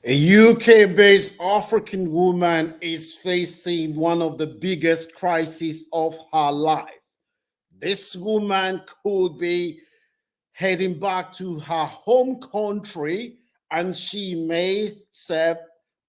A UK-based African woman is facing one of the biggest crises of her life. This woman could be heading back to her home country and she may serve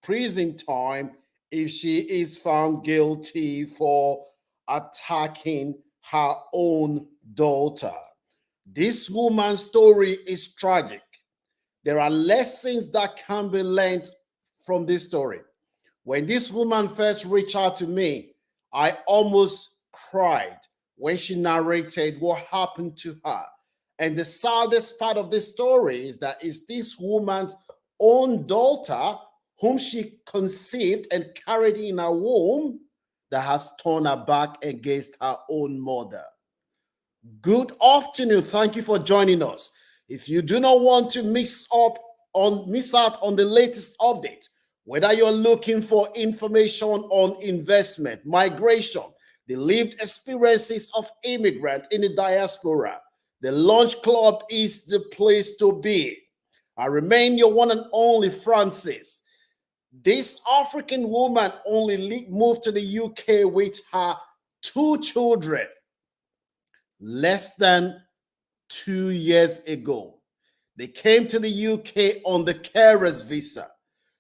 prison time if she is found guilty for attacking her own daughter. This woman's story is tragic. There are lessons that can be learned from this story. When this woman first reached out to me, I almost cried when she narrated what happened to her. And the saddest part of this story is that it's this woman's own daughter, whom she conceived and carried in her womb, that has turned her back against her own mother. Good afternoon. Thank you for joining us. If you do not want to miss out on the latest update, whether you're looking for information on investment, migration, the lived experiences of immigrants in the diaspora, the Launch Club is the place to be. I remain your one and only Francis. This African woman only moved to the UK with her two children less than 2 years ago. They came to the UK on the carer's visa.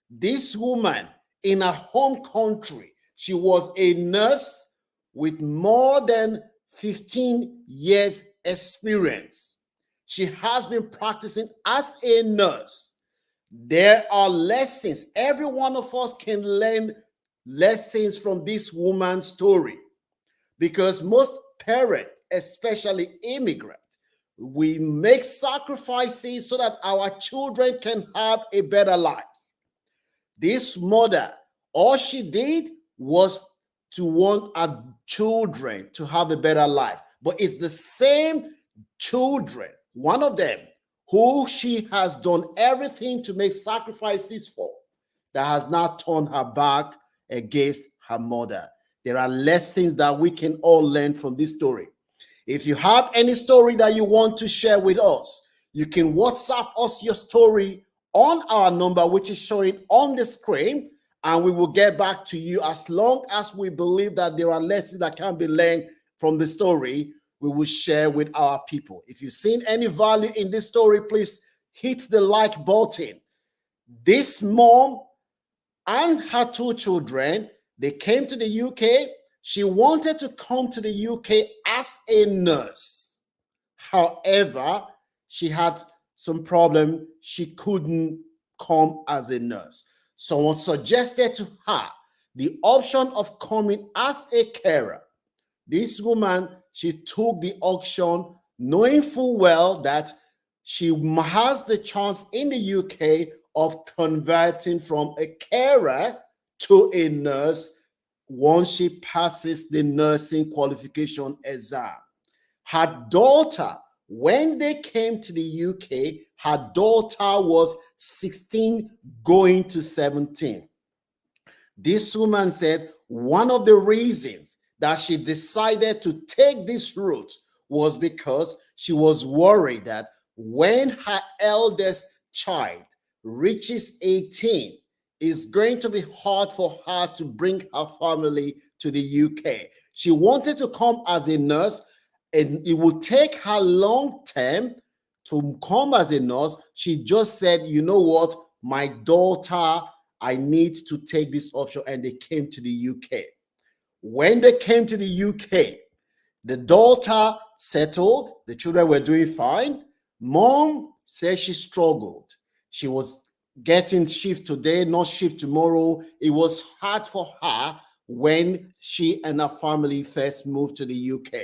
This woman in her home country, she was a nurse with more than 15 years experience. She has been practicing as a nurse. There are lessons. Every one of us can learn lessons from this woman's story, because most parents, especially immigrants, we make sacrifices so that our children can have a better life. This mother, all she did was to want our children to have a better life. But it's the same children, one of them, who she has done everything to make sacrifices for, that has now turned her back against her mother. There are lessons that we can all learn from this story. If you have any story that you want to share with us, you can WhatsApp us your story on our number, which is showing on the screen, and we will get back to you. As long as we believe that there are lessons that can be learned from the story, we will share with our people. If you've seen any value in this story, please hit the like button. This mom and her two children, they came to the UK. She wanted to come to the UK as a nurse. However, she had some problem. She couldn't come as a nurse. Someone suggested to her the option of coming as a carer. This woman, she took the option knowing full well that she has the chance in the UK of converting from a carer to a nurse once she passes the nursing qualification exam. Her daughter, when they came to the UK, her daughter was 16 going to 17. This woman said one of the reasons that she decided to take this route was because she was worried that when her eldest child reaches 18, it's going to be hard for her to bring her family to the UK. She wanted to come as a nurse, and it would take her long term to come as a nurse. She just said, you know what, my daughter, I need to take this option, and they came to the UK. When they came to the UK, the daughter settled, the children were doing fine. Mom said she struggled. She was getting shift today, not shift tomorrow. It was hard for her when she and her family first moved to the UK.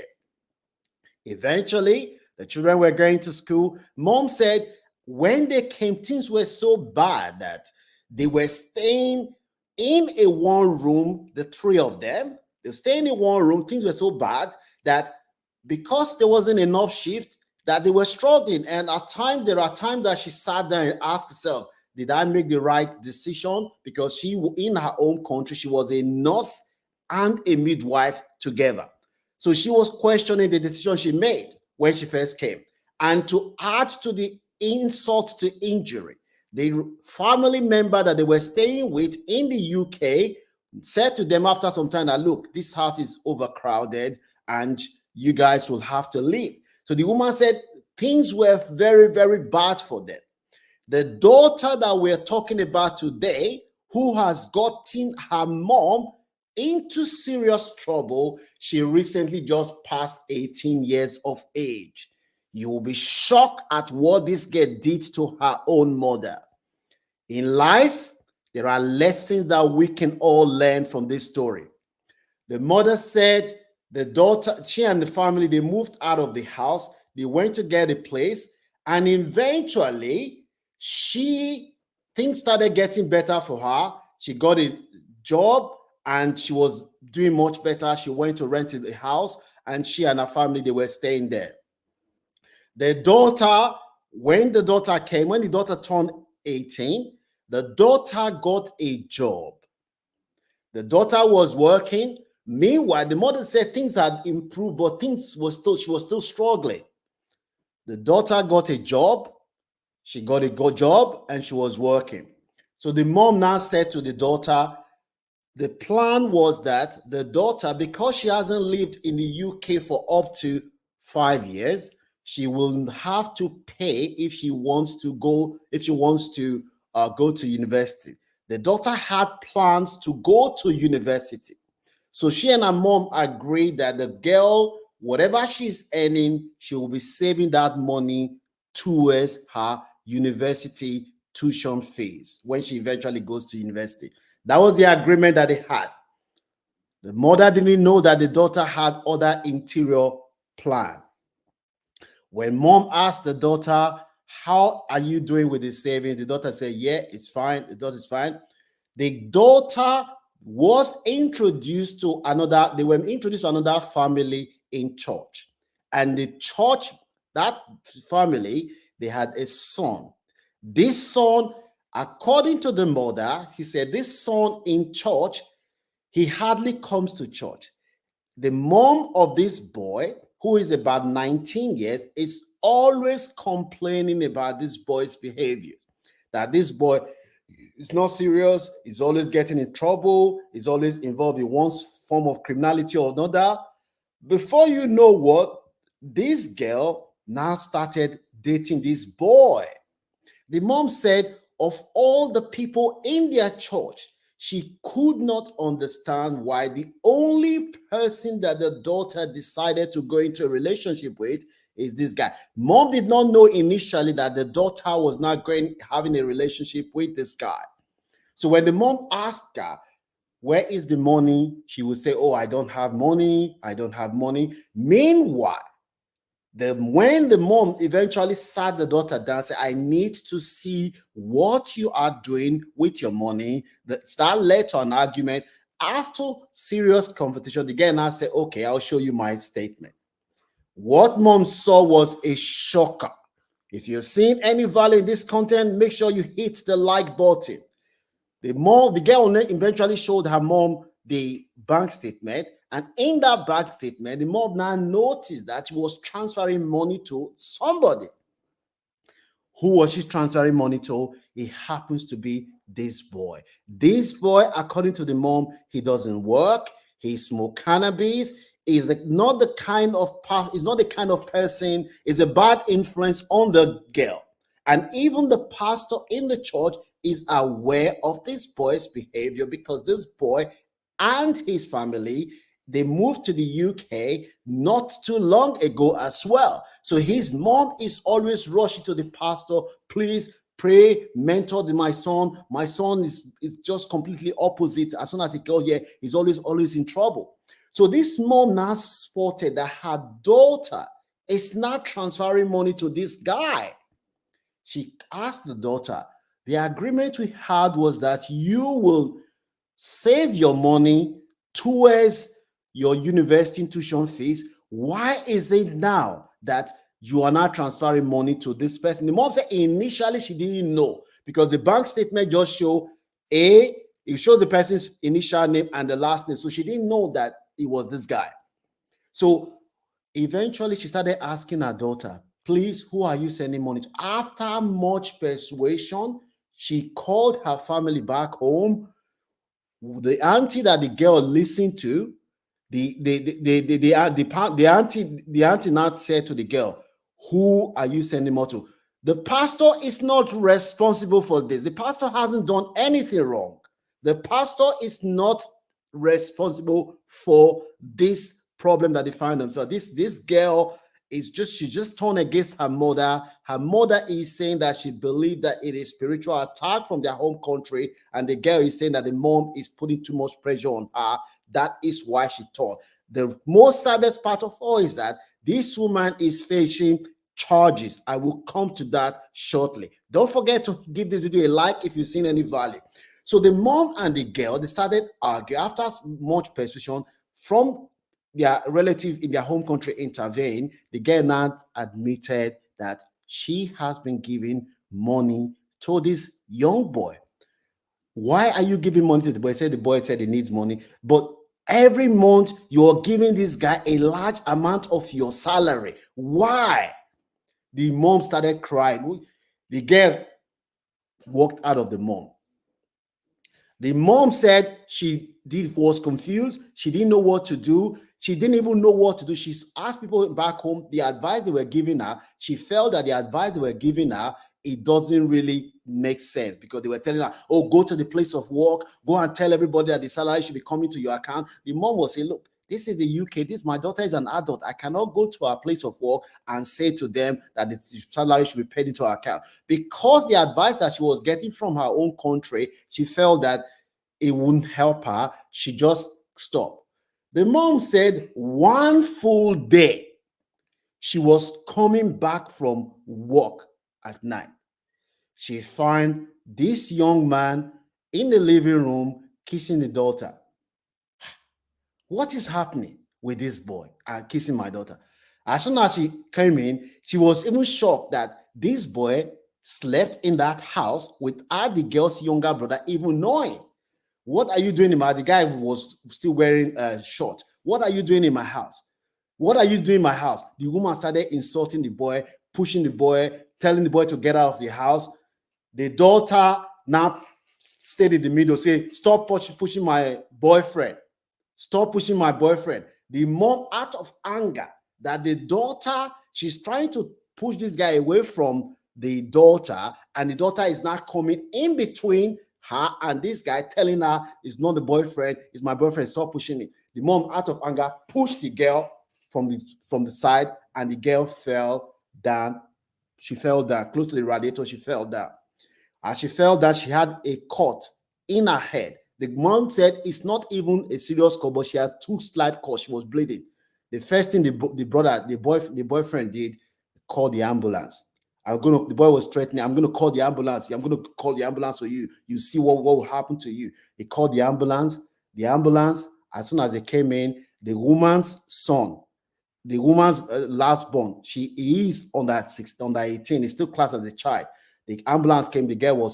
Eventually, the children were going to school. Mom said when they came, things were so bad that they were staying in a one room, the three of them. They were staying in one room. Things were so bad that because there wasn't enough shift, that they were struggling. And at times, there are times that she sat there and asked herself, did I make the right decision? Because she, in her own country, she was a nurse and a midwife together. So she was questioning the decision she made when she first came. And to add to the insult to injury, The family member that they were staying with in the UK said to them after some time that, look, this house is overcrowded and you guys will have to leave. So the woman said things were very, very bad for them. The daughter that we're talking about today, who has gotten her mom into serious trouble, she recently just passed 18 years of age. You will be shocked at what this girl did to her own mother. In life, there are lessons that we can all learn from this story. The mother said the daughter, she and the family, they moved out of the house. They went to get a place, and eventually, things started getting better for her. She got a job, and she was doing much better. She went to rent a house, and she and her family, they were staying there. The daughter, when the daughter turned 18, the daughter got a job. The daughter was working. Meanwhile, the mother said things had improved, but she was still struggling. The daughter got a job. She got a good job and she was working. So the mom now said to the daughter, the plan was that the daughter, because she hasn't lived in the UK for up to 5 years, she will have to pay if she wants to go to university. The daughter had plans to go to university. So she and her mom agreed that the girl, whatever she's earning, she will be saving that money towards her university tuition fees when she eventually goes to university. That was the agreement that they had. The mother didn't know that the daughter had other interior plan. When mom asked the daughter, how are you doing with the savings? The daughter said, yeah, it's fine. The daughter's fine. The daughter was introduced to another family in church. And the church, that family, they had a son. This son, according to the mother, he said, this son in church, he hardly comes to church. The mom of this boy, who is about 19 years, is always complaining about this boy's behavior. That this boy is not serious, he's always getting in trouble, he's always involved in one form of criminality or another. Before you know what, this girl now started dating this boy. The mom said, of all the people in their church, she could not understand why the only person that the daughter decided to go into a relationship with is this guy. Mom did not know initially that the daughter was not having a relationship with this guy. So when the mom asked her, where is the money? She would say, oh, I don't have money. I don't have money. Meanwhile, when the mom eventually sat the daughter down and said, I need to see what you are doing with your money, that led to an argument. After serious confrontation, the girl now said, okay, I'll show you my statement. What mom saw was a shocker. If you're seeing any value in this content, make sure you hit the like button. The girl eventually showed her mom the bank statement, and in that bank statement, the mom now noticed that she was transferring money to somebody. Who was she transferring money to? It happens to be this boy. This boy, according to the mom, he doesn't work. He smokes cannabis. He's not the kind of person. Is a bad influence on the girl. And even the pastor in the church is aware of this boy's behavior, because this boy and his family, they moved to the UK not too long ago as well. So his mom is always rushing to the pastor, please pray, mentor my son. My son is just completely opposite. As soon as he goes here, he's always in trouble. So this mom now spotted that her daughter is not transferring money to this guy. She asked the daughter, the agreement we had was that you will save your money towards your university tuition fees. Why is it now that you are not transferring money to this person? The mom said initially she didn't know, because the bank statement just shows it shows the person's initial name and the last name. So she didn't know that it was this guy. So eventually she started asking her daughter, please, who are you sending money to? After much persuasion, She called her family back home. The auntie that the girl listened to, the auntie now said to the girl, "Who are you sending more to?" The pastor is not responsible for this. The pastor hasn't done anything wrong. The pastor is not responsible for this problem that they find themselves. This girl is she just turned against her mother. Her mother is saying that she believed that it is spiritual attack from their home country, and the girl is saying that the mom is putting too much pressure on her. That is why she turned. The most saddest part of all is that this woman is facing charges. I will come to that shortly. Don't forget to give this video a like if you've seen any value. So the mom and the girl, they started arguing. After much persuasion from their relative in their home country intervened, the girl now admitted that she has been giving money to this young boy. Why are you giving money to the boy? The boy said he needs money, but every month you're giving this guy a large amount of your salary. Why? The mom started crying. The girl walked out of the mom. The mom said she was confused. She didn't know what to do. She didn't even know what to do. She asked people back home the advice they were giving her. She felt that the advice they were giving her, it doesn't really make sense, because they were telling her, oh, go to the place of work, go and tell everybody that the salary should be coming to your account. The mom was saying, look, this is the UK. My daughter is an adult. I cannot go to our place of work and say to them that the salary should be paid into her account. Because the advice that she was getting from her own country, she felt that it wouldn't help her. She just stopped. The mom said one full day she was coming back from work at night, she found this young man in the living room kissing the daughter. What is happening with this boy and kissing my daughter? As soon as she came in, she was even shocked that this boy slept in that house without the girl's younger brother even knowing. What are you doing in my? The guy was still wearing a short. What are you doing in my house? What are you doing in my house? The woman started insulting the boy, pushing the boy, telling the boy to get out of the house. The daughter now stayed in the middle, saying, stop pushing my boyfriend. Stop pushing my boyfriend. The mom, out of anger that the daughter, she's trying to push this guy away from the daughter, and the daughter is not coming in between her and this guy, telling her it's not the boyfriend, it's my boyfriend, stop pushing it. The mom, out of anger, pushed the girl from the side, and the girl fell down. She fell down close to the radiator. She fell down. As she fell down, she had a cut in her head. The mom said it's not even a serious cut, but she had 2 slight cuts. She was bleeding. The first thing the boyfriend did, call the ambulance. The boy was threatening, I'm gonna call the ambulance. I'm gonna call the ambulance for you. You see what will happen to you. He called the ambulance. The ambulance, as soon as they came in, the woman's son, the woman's last born, she is under 18, is still classed as a child. The ambulance came, the girl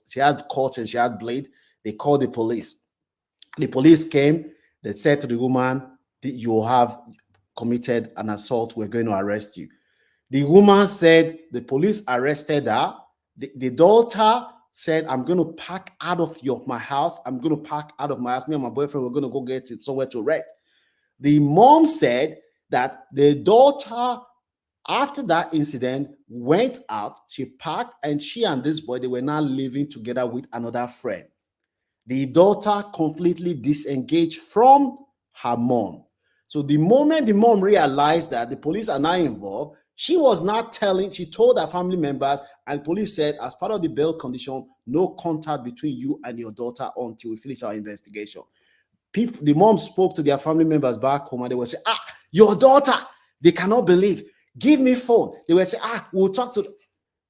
she had cut and she had bleed. They called the police. The police came, they said to the woman, you have committed an assault, we're going to arrest you. The woman said the police arrested her. The daughter said, I'm going to pack out of my house. I'm going to pack out of my house. Me and my boyfriend, we're going to go get somewhere to rest. The mom said that the daughter, after that incident, went out, she packed, and she and this boy, they were now living together with another friend. The daughter completely disengaged from her mom. So the moment the mom realized that the police are now involved, she was not she told her family members, and police said, as part of the bail condition, no contact between you and your daughter until we finish our investigation. The mom spoke to their family members back home, and they were saying, your daughter, they cannot believe. Give me phone. They were saying, we'll talk to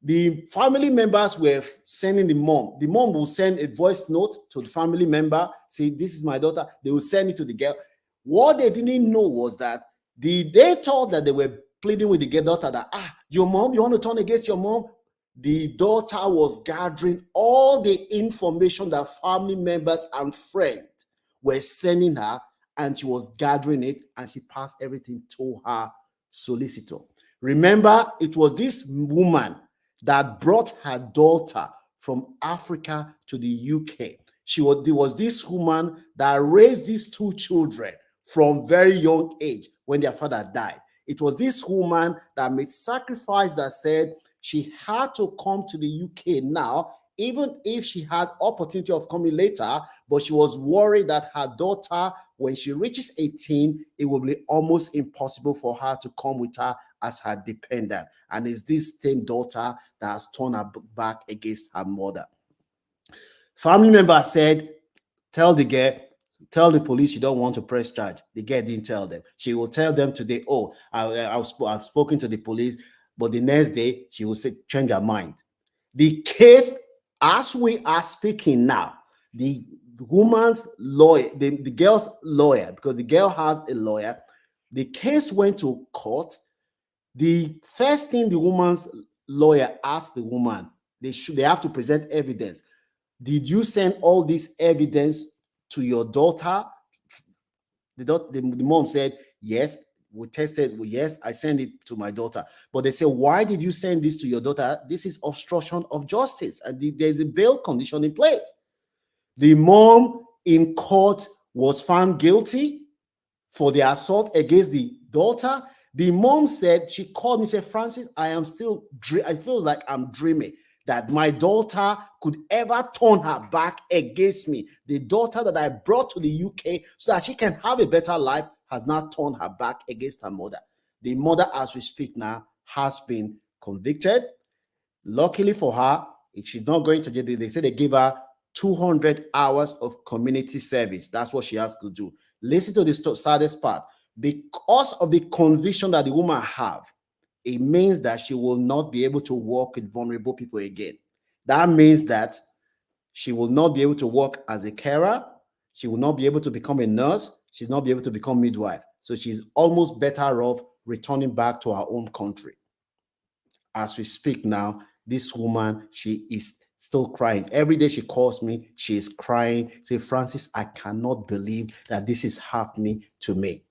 the family members. Were sending the mom. The mom will send a voice note to the family member, say, this is my daughter. They will send it to the girl. What they didn't know was that they thought that they were pleading with the daughter that, your mom, you want to turn against your mom? The daughter was gathering all the information that family members and friends were sending her, and she was gathering it, and she passed everything to her solicitor. Remember, it was this woman that brought her daughter from Africa to the UK. There was this woman that raised these two children from very young age when their father died. It was this woman that made sacrifice that said she had to come to the UK now, even if she had opportunity of coming later, but she was worried that her daughter, when she reaches 18, it will be almost impossible for her to come with her as her dependent. And it's this same daughter that has turned her back against her mother. Family member said, tell the girl, tell the police you don't want to press charge. The girl didn't tell them. She will tell them today, oh, I've spoken to the police, but the next day she will say, change her mind. The case, as we are speaking now, the woman's lawyer, the girl's lawyer, because the girl has a lawyer, the case went to court. The first thing the woman's lawyer asked the woman, they have to present evidence. Did you send all this evidence to your daughter? The mom said, yes, we tested. Yes, I sent it to my daughter. But they said, why did you send this to your daughter? This is obstruction of justice. And there's a bail condition in place. The mom in court was found guilty for the assault against the daughter. The mom said, she called me, said, Francis, I feel like I'm dreaming that my daughter could ever turn her back against me. The daughter that I brought to the UK so that she can have a better life has not turned her back against her mother. The mother, as we speak now, has been convicted. Luckily for her, she's not going to jail. They say they give her 200 hours of community service. That's what she has to do. Listen to the saddest part. Because of the conviction that the woman have, it means that she will not be able to work with vulnerable people again. That means that she will not be able to work as a carer. She will not be able to become a nurse. She's not be able to become midwife. So she's almost better off returning back to her own country. As we speak now, this woman, she is still crying. Every day she calls me, she is crying. Say, Francis, I cannot believe that this is happening to me.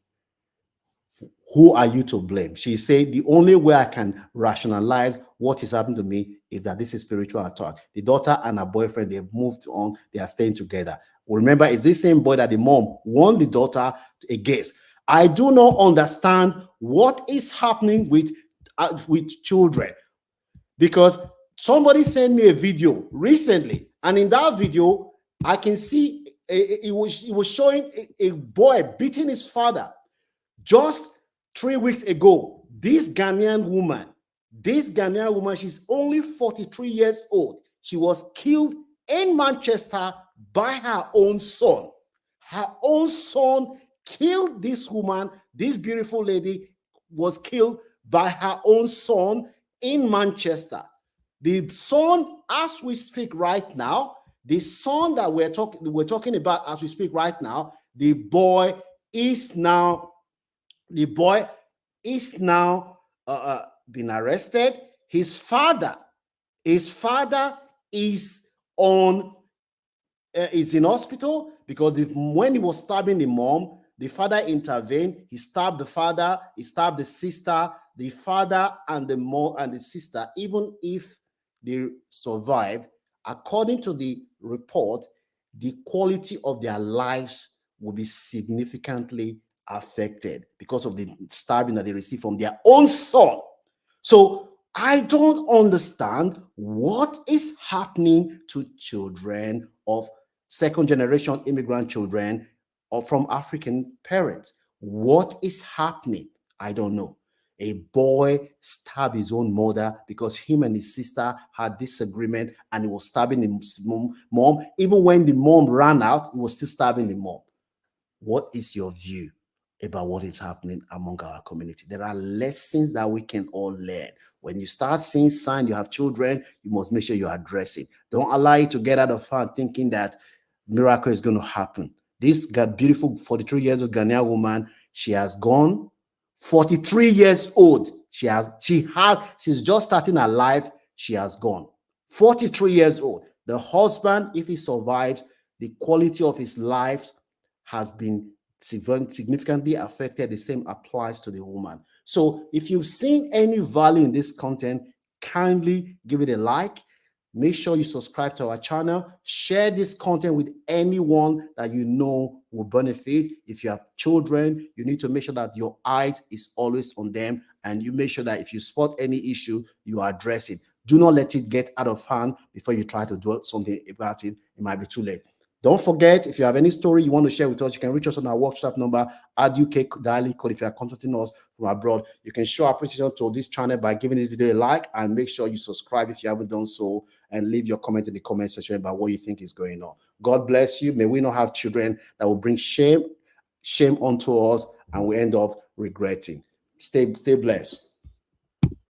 Who are you to blame? She said, the only way I can rationalize what is happening to me is that this is spiritual attack. The daughter and her boyfriend, they've moved on. They are staying together. Remember, it's this same boy that the mom warned the daughter against. I do not understand what is happening with children, because somebody sent me a video recently, and in that video, I can see it was showing a boy beating his father. Just 3 weeks ago, this Ghanaian woman, she's only 43 years old. She was killed in Manchester by her own son. Her own son killed this woman. This beautiful lady was killed by her own son in Manchester. The son, as we speak right now, the son that we're talking about as we speak right now, the boy is now been arrested. His father is in hospital because when he was stabbing the mom, the father intervened. He stabbed the father, he stabbed the sister. The father and the mom and the sister, even if they survive, according to the report, the quality of their lives will be significantly affected because of the stabbing that they received from their own son. So I don't understand what is happening to children of second-generation immigrant children or from African parents. What is happening? I don't know. A boy stabbed his own mother because him and his sister had disagreement, and he was stabbing his mom. Even when the mom ran out, he was still stabbing the mom. What is your view about what is happening among our community? There are lessons that we can all learn. When you start seeing signs you have children, you must make sure you address it. Don't allow it to get out of hand thinking that miracle is going to happen. This beautiful 43 years old Ghanaian woman, she has gone. 43 years old. She's just starting her life. She has gone. 43 years old. The husband, if he survives, the quality of his life has been significantly affected. The same applies to the woman. So if you've seen any value in this content, kindly give it a like, Make sure you subscribe to our channel. Share this content with anyone that you know will benefit. If you have children, you need to make sure that your eyes is always on them, and you make sure that if you spot any issue, you address it. Do not let it get out of hand before you try to do something about it. It might be too late. Don't forget, if you have any story you want to share with us, you can reach us on our WhatsApp number, add UK dialing code. If you are contacting us from abroad, you can show appreciation to this channel by giving this video a like, and make sure you subscribe if you haven't done so, and leave your comment in the comment section about what you think is going on. God bless you. May we not have children that will bring shame onto us and we end up regretting. Stay blessed.